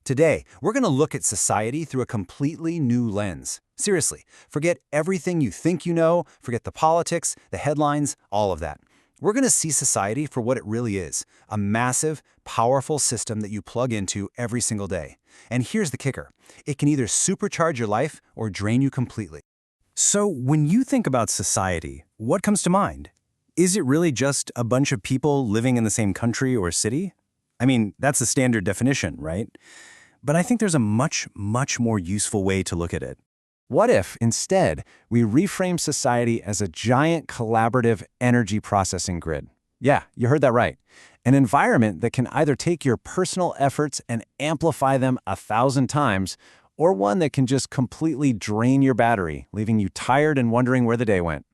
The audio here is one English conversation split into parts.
Today, we're going to look at society through a completely new lens. Seriously, forget everything you think you know, forget the politics, the headlines, all of that. We're going to see society for what it really is, a massive, powerful system that you plug into every single day. And here's the kicker. It can either supercharge your life or drain you completely. So when you think about society, what comes to mind? Is it really just a bunch of people living in the same country or city? I mean, that's the standard definition, right? But I think there's a much more useful way to look at it. What if, instead, we reframe society as a giant collaborative energy processing grid? Yeah, you heard that right. An environment that can either take your personal efforts and amplify them 1,000 times, or one that can just completely drain your battery, leaving you tired and wondering where the day went.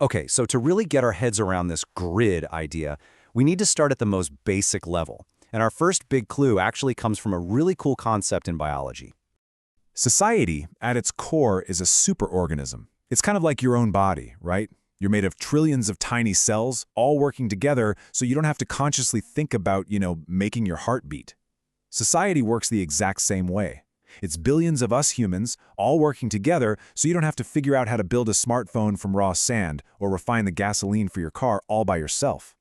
Okay, so to really get our heads around this grid idea, we need to start at the most basic level. And our first big clue actually comes from a really cool concept in biology. Society, at its core, is a superorganism. It's kind of like your own body, right? You're made of trillions of tiny cells, all working together, so you don't have to consciously think about, making your heart beat. Society works the exact same way. It's billions of us humans, all working together, so you don't have to figure out how to build a smartphone from raw sand or refine the gasoline for your car all by yourself.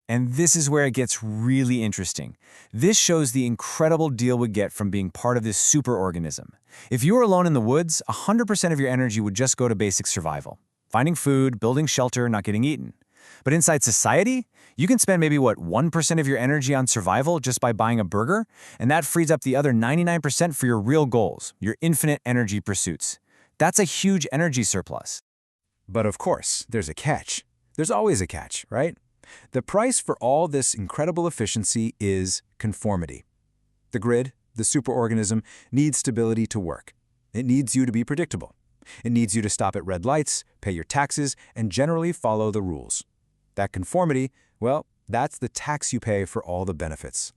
And this is where it gets really interesting. This shows the incredible deal we get from being part of this superorganism. If you were alone in the woods, 100% of your energy would just go to basic survival. Finding food, building shelter, not getting eaten. But inside society, you can spend maybe, 1% of your energy on survival just by buying a burger, and that frees up the other 99% for your real goals, your infinite energy pursuits. That's a huge energy surplus. But of course, there's a catch. There's always a catch, right? The price for all this incredible efficiency is conformity. The grid, the superorganism, needs stability to work. It needs you to be predictable. It needs you to stop at red lights, pay your taxes, and generally follow the rules. That conformity, well, that's the tax you pay for all the benefits.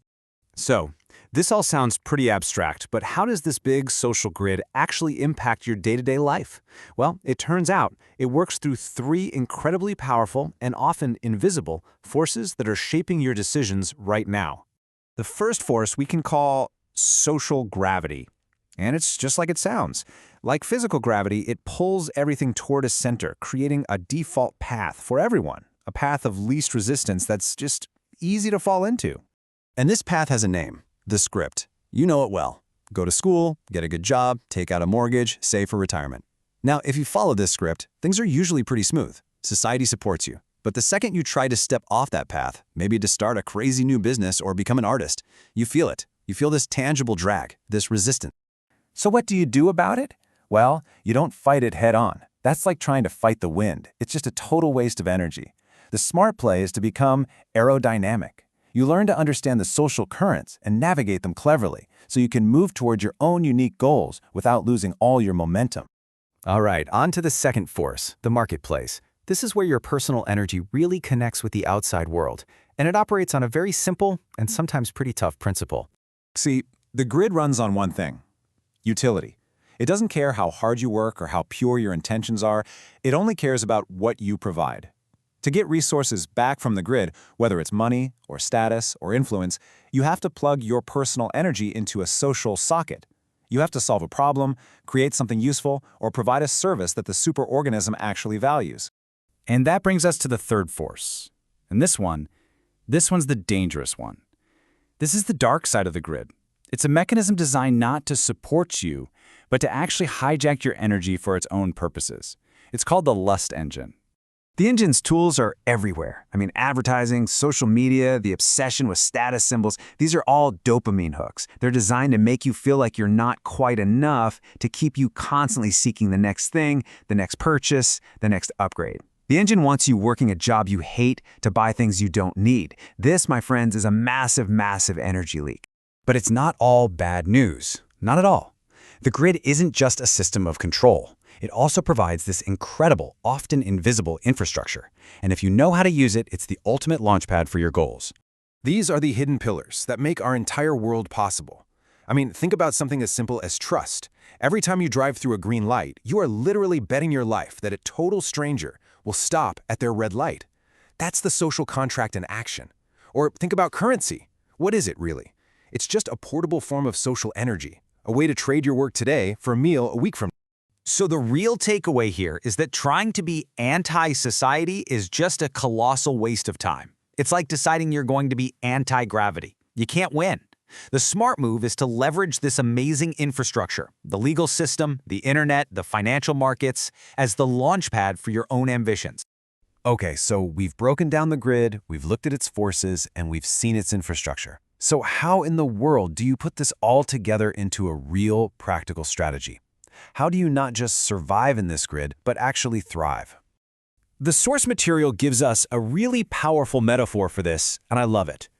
So, this all sounds pretty abstract, but how does this big social grid actually impact your day-to-day life? Well, it turns out it works through 3 incredibly powerful and often invisible forces that are shaping your decisions right now. The first force we can call social gravity. And it's just like it sounds. Like physical gravity, it pulls everything toward a center, creating a default path for everyone, a path of least resistance that's just easy to fall into. And this path has a name, the script. You know it well. Go to school, get a good job, take out a mortgage, save for retirement. Now, if you follow this script, things are usually pretty smooth. Society supports you. But the second you try to step off that path, maybe to start a crazy new business or become an artist, you feel it. You feel this tangible drag, this resistance. So what do you do about it? Well, you don't fight it head on. That's like trying to fight the wind. It's just a total waste of energy. The smart play is to become aerodynamic. You learn to understand the social currents and navigate them cleverly so you can move towards your own unique goals without losing all your momentum. All right, on to the second force, the marketplace. This is where your personal energy really connects with the outside world, and it operates on a very simple and sometimes pretty tough principle. See, the grid runs on one thing: utility. It doesn't care how hard you work or how pure your intentions are. It only cares about what you provide. To get resources back from the grid, whether it's money or status or influence, you have to plug your personal energy into a social socket. You have to solve a problem, create something useful, or provide a service that the superorganism actually values. And that brings us to the third force. And this one's the dangerous one. This is the dark side of the grid. It's a mechanism designed not to support you, but to actually hijack your energy for its own purposes. It's called the lust engine. The engine's tools are everywhere. Advertising, social media, the obsession with status symbols, these are all dopamine hooks. They're designed to make you feel like you're not quite enough, to keep you constantly seeking the next thing, the next purchase, the next upgrade. The engine wants you working a job you hate to buy things you don't need. This, my friends, is a massive energy leak. But it's not all bad news. Not at all. The grid isn't just a system of control. It also provides this incredible, often invisible infrastructure. And if you know how to use it, it's the ultimate launchpad for your goals. These are the hidden pillars that make our entire world possible. Think about something as simple as trust. Every time you drive through a green light, you are literally betting your life that a total stranger will stop at their red light. That's the social contract in action. Or think about currency. What is it really? It's just a portable form of social energy, a way to trade your work today for a meal a week from now. So the real takeaway here is that trying to be anti-society is just a colossal waste of time. It's like deciding you're going to be anti-gravity. You can't win. The smart move is to leverage this amazing infrastructure, the legal system, the internet, the financial markets, as the launchpad for your own ambitions. Okay, so we've broken down the grid, we've looked at its forces, and we've seen its infrastructure. So how in the world do you put this all together into a real practical strategy? How do you not just survive in this grid, but actually thrive? The source material gives us a really powerful metaphor for this, and I love it.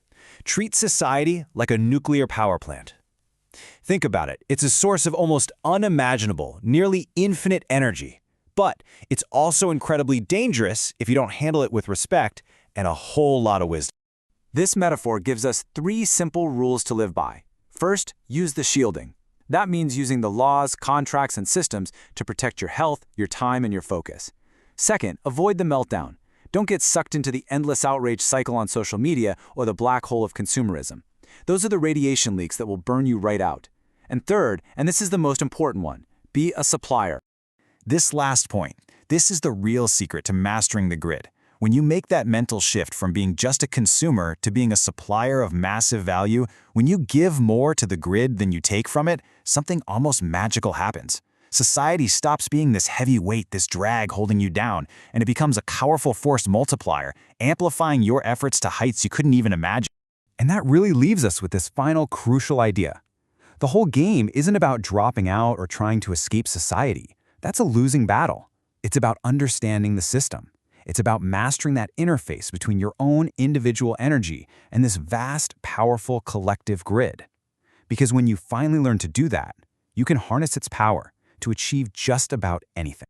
Treat society like a nuclear power plant. Think about it. It's a source of almost unimaginable, nearly infinite energy. But it's also incredibly dangerous if you don't handle it with respect and a whole lot of wisdom. This metaphor gives us 3 simple rules to live by. First, use the shielding. That means using the laws, contracts, and systems to protect your health, your time, and your focus. Second, avoid the meltdown. Don't get sucked into the endless outrage cycle on social media or the black hole of consumerism. Those are the radiation leaks that will burn you right out. And third, and this is the most important one, be a supplier. This last point, this is the real secret to mastering the grid. When you make that mental shift from being just a consumer to being a supplier of massive value, when you give more to the grid than you take from it, something almost magical happens. Society stops being this heavy weight, this drag holding you down, and it becomes a powerful force multiplier, amplifying your efforts to heights you couldn't even imagine. And that really leaves us with this final crucial idea. The whole game isn't about dropping out or trying to escape society. That's a losing battle. It's about understanding the system. It's about mastering that interface between your own individual energy and this vast, powerful collective grid. Because when you finally learn to do that, you can harness its power to achieve just about anything.